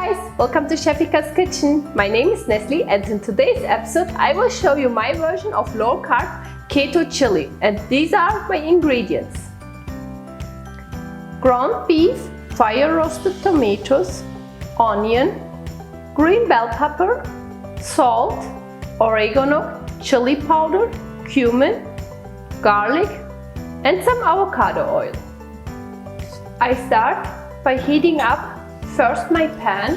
guys, welcome to Chefika's kitchen. My name is Nestle and in today's episode I will show you my version of low carb keto chili, and these are my ingredients. Ground beef, fire roasted tomatoes, onion, green bell pepper, salt, oregano, chili powder, cumin, garlic and some avocado oil. I start by heating up first my pan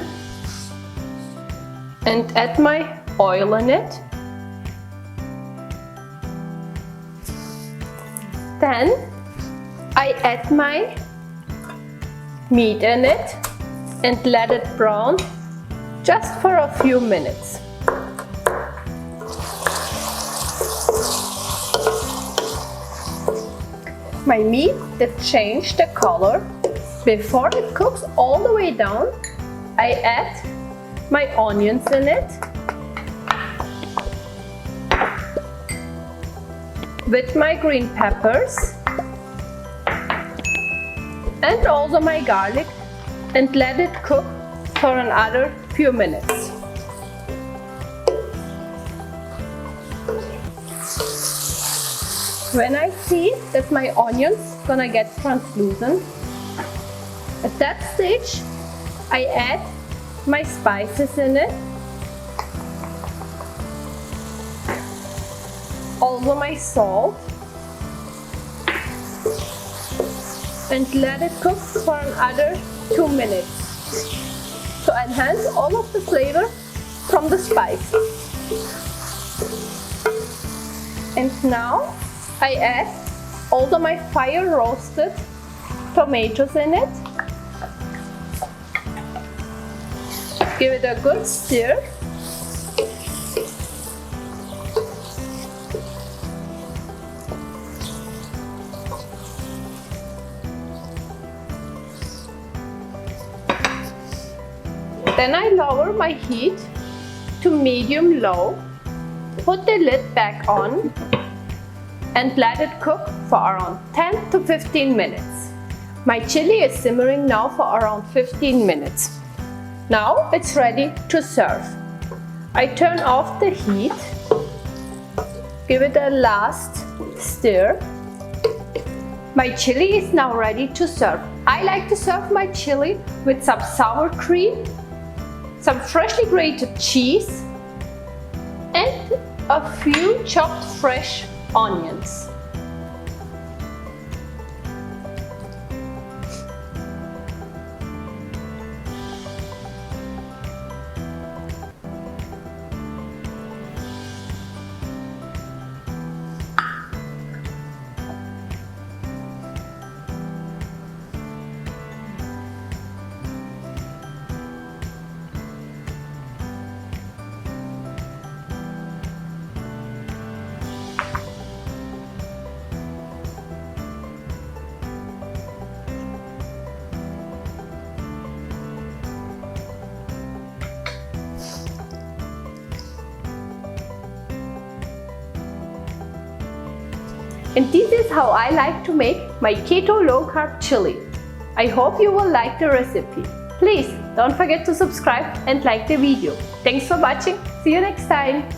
and add my oil in it. Then I add my meat in it and let it brown just for a few minutes. My meat that changed the color. Before it cooks all the way down, I add my onions in it with my green peppers and also my garlic and let it cook for another few minutes. When I see that my onions gonna get translucent, at that stage I add my spices in it, also my salt, and let it cook for another 2 minutes to enhance all of the flavor from the spices. And now I add also my fire roasted tomatoes in it. Give it a good stir. Then I lower my heat to medium-low, put the lid back on and let it cook for around 10 to 15 minutes. My chili is simmering now for around 15 minutes. Now it's ready to serve. I turn off the heat, give it a last stir. My chili is now ready to serve. I like to serve my chili with some sour cream, some freshly grated cheese and a few chopped fresh onions. And this is how I like to make my keto low carb chili. I hope you will like the recipe. Please don't forget to subscribe and like the video. Thanks for watching. See you next time.